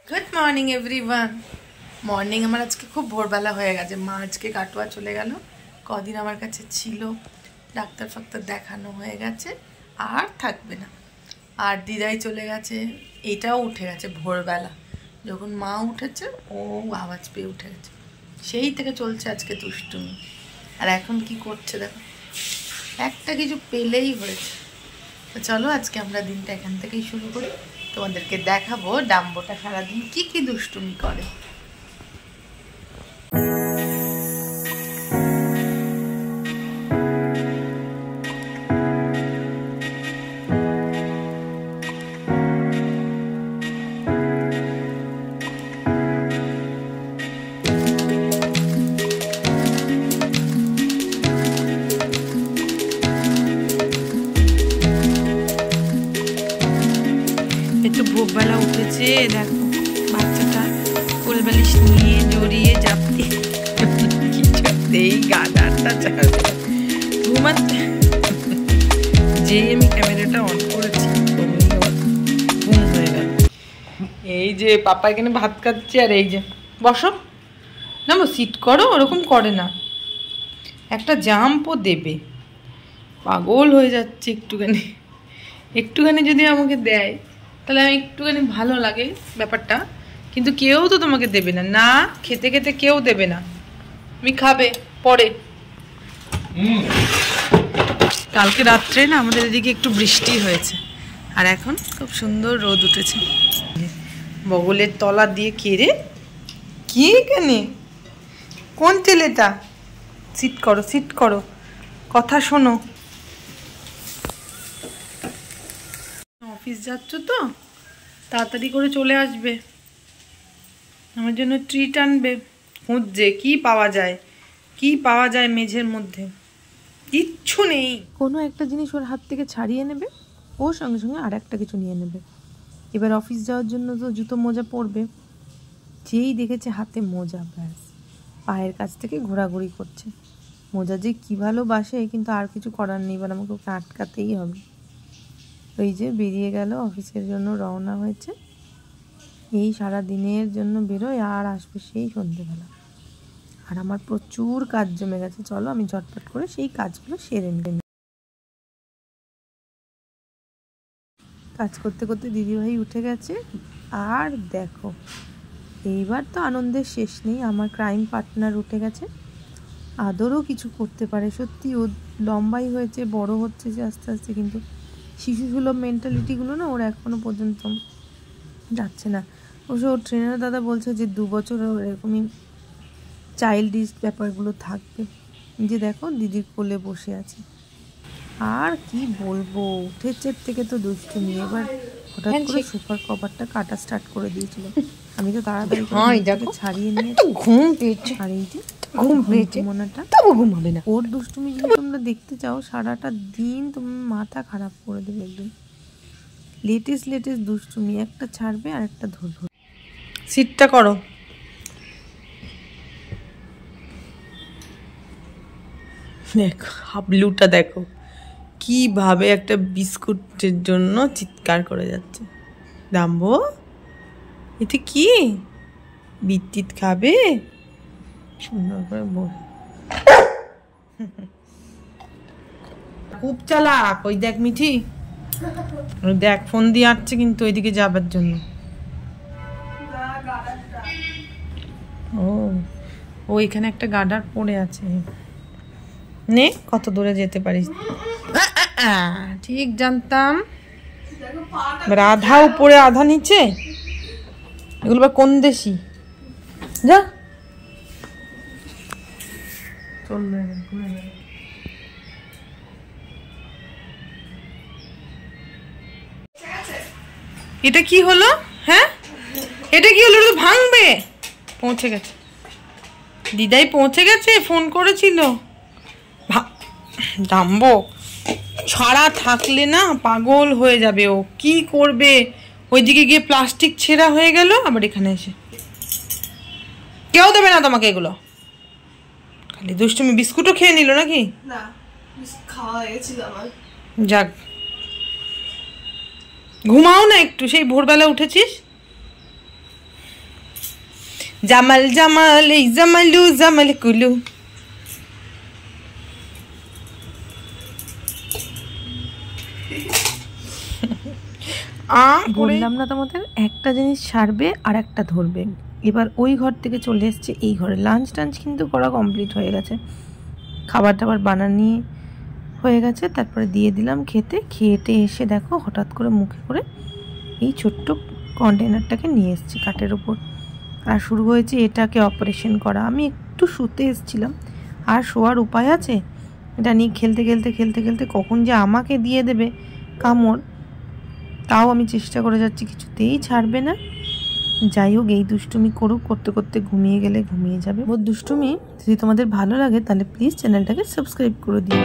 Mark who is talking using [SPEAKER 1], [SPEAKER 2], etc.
[SPEAKER 1] Good morning everyone. Morning আমার আজকে খুব ভোরবেলা হয়ে গেছে। মা আজকে কাটোয়া চলে গেল, কদিন আমার কাছে ছিল, ডাক্তার ফাক্তার দেখানো হয়ে গেছে, আর থাকবে না। আর দিদাই চলে গেছে, এটাও উঠে গেছে ভোরবেলা। যখন মা উঠেছে ও আওয়াজ পেয়ে উঠে গেছে, সেই থেকে চলছে আজকে দুষ্টুমি। আর এখন কি করছে দেখো, একটা কিছু পেলেই হয়েছে। তো চলো আজকে আমরা দিনটা এখান থেকেই শুরু করি, তোমাদেরকে দেখাবো ডাম্বোটা সারাদিন কি কি দুষ্টুমি করে। একটু ভোরবেলা উঠেছে, দেখো বাচ্চাটা কোল বালিশ নিয়ে জড়িয়ে যাবে, কিছুতেই গাদারটা ছাড়বে ঘুমাতে। যেই আমি ক্যামেরাটা অন করেছি ঘুম হয়ে গেল। এই যে পাপা এখানে ভাত খাচ্ছে, আর এই যে বসো না, সিট করো, ওরকম করে না, একটা জাম্পও দেবে। পাগল হয়ে যাচ্ছে একটুখানি, একটুখানি যদি আমাকে দেয় তাহলে আমি একটুখানি ভালো লাগে ব্যাপারটা, কিন্তু কেউ তো তোমাকে দেবে না, না খেতে খেতে কেউ দেবে না, তুমি খাবে পরে। কালকে রাত্রে না আমাদের এদিকে একটু বৃষ্টি হয়েছে, আর এখন খুব সুন্দর রোদ উঠেছে। বগলের তলা দিয়ে কেড়ে কি এখানে, কোন ছেলেটা? সিট করো, সিট করো, কথা শোনো। অফিস যাচ্ছ তো, তাড়াতাড়ি করে চলে আসবে, আমার জন্য ট্রিট আনবে। খুঁজছে কি পাওয়া যায়, কি পাওয়া যায় মেঝের মধ্যে, কিচ্ছু নেই। কোনো একটা জিনিস ওর হাত থেকে ছাড়িয়ে নেবে, ওর সঙ্গে সঙ্গে আর একটা কিছু নিয়ে নেবে। এবার অফিস যাওয়ার জন্য তো জুতো মোজা পরবে, যেই দেখেছে হাতে মোজা, ব্যাস পায়ের কাছ থেকে ঘোরাঘুরি করছে। মোজা যে কী ভালোবাসে, কিন্তু আর কিছু করার নেই, এবার আমাকে ওকে আটকাতেই হবে। ওই যে বেরিয়ে গেল, অফিসের জন্য রওনা হয়েছে। এই সারা দিনের জন্য বেরোয় আর আসবে সেই সন্ধ্যেবেলা। আর আমার প্রচুর কাজ জমে গেছে, চলো আমি ঝটপট করে সেই কাজগুলো সেরে নিই। কাজ করতে করতে দিদিভাই উঠে গেছে, আর দেখো এইবার তো আনন্দের শেষ নেই। আমার ক্রাইম পার্টনার উঠে গেছে, আদরও কিছু করতে পারে। সত্যি ও লম্বাই হয়েছে, বড় হচ্ছে যে আস্তে আস্তে, কিন্তু শিশুসুলভ মেন্টালিটিগুলো না ওর এখনো পর্যন্ত যাচ্ছে না। অবশ্য ওর ট্রেনার দাদা বলছে যে 2 বছর ওর এরকমই চাইল্ডিশ ব্যাপারগুলো থাকবে। যে দেখো দিদির কোলে বসে আছে, আর কি বলবো, উঠেছে থেকে তো দুষ্টুমি। এবার হঠাৎ করে সোফার কভারটা কাটা স্টার্ট করে দিয়েছিল, আমি তো তাড়াতাড়ি ছাড়িয়ে নিয়ে ঘুম পেয়েছে। আর এই যে ঘুম পেয়েছে মনাটা, তবু ঘুম হবে না। ওর দুষ্টুমি যদি তোমরা দেখতে চাও, সারাটা দিন তুমি মাথা খারাপ করে দেবে একদম। লেটেস্ট দুষ্টুমি, একটা ছাড়বে আর একটা ধরবে। সিটটা করো। দেখো হাবলুটা, দেখো কিভাবে একটা বিস্কুটের জন্য চিৎকার করে যাচ্ছে। ডাম্বো এটা কি, বিদ্যুৎ খাবে? সুন্দর করে বল, খুব চালাক। ওই দেখ মিঠি, দেখ ফোন দিয়ে আসছে কিন্তু ওইদিকে যাবার জন্য। ও এখানে একটা গার্ডার পড়ে আছে, নে কত দূরে যেতে পারিস। ঠিক জানতাম, আধা উপরে আধা নিচে, এগুলো বা কোন দেশি। যা চলবে, এটা কি হলো? হ্যাঁ এটা কি হলো? ভাঙবে। পৌঁছে গেছে, দিদাই পৌঁছে গেছে, ফোন করেছিল। ডাম্বো ছাড়া থাকলে না পাগল হয়ে যাবে, ও কি করবে। ওইদিকে গিয়ে প্লাস্টিক ছেঁড়া হয়ে গেল, আবার এখানে এসে কেউ দেবে না তোমাকে এগুলো। খালি দুষ্টুমি। বিস্কুটও খেয়ে নিল নাকি? না, খাওয়া হয়েছিল আমার। যাক, ঘুমাও না একটু, সেই ভোরবেলা উঠেছিস। জামাল জামাল এই জামালু জামাল কুলু। বললাম না তোমাদের একটা জিনিস ছাড়বে আর একটা ধরবে। এবার ওই ঘর থেকে চলে এসছে এই ঘরে। লাঞ্চ টাঞ্চ কিন্তু করা কমপ্লিট হয়ে গেছে, খাবার টাবার বানানি হয়ে গেছে। তারপরে দিয়ে দিলাম খেতে। খেতে এসে দেখো হঠাৎ করে মুখে করে এই ছোট্ট কন্টেনারটাকে নিয়ে এসেছি কাঠের ওপর, আর শুরু হয়েছে এটাকে অপারেশন করা। আমি একটু শুতে এসেছিলাম, আর শোয়ার উপায় আছে? এটা নিয়ে খেলতে খেলতে খেলতে খেলতে কখন যে আমাকে দিয়ে দেবে কামড়, তাও আমি চেষ্টা করে যাচ্ছি, কিছুতেই ছাড়বে না। যাই হোক, এই দুষ্টুমি করুক, করতে করতে ঘুমিয়ে গেলে ঘুমিয়ে যাবে। ওর দুষ্টুমি যদি তোমাদের ভালো লাগে তাহলে প্লিজ চ্যানেলটাকে সাবস্ক্রাইব করে দিও।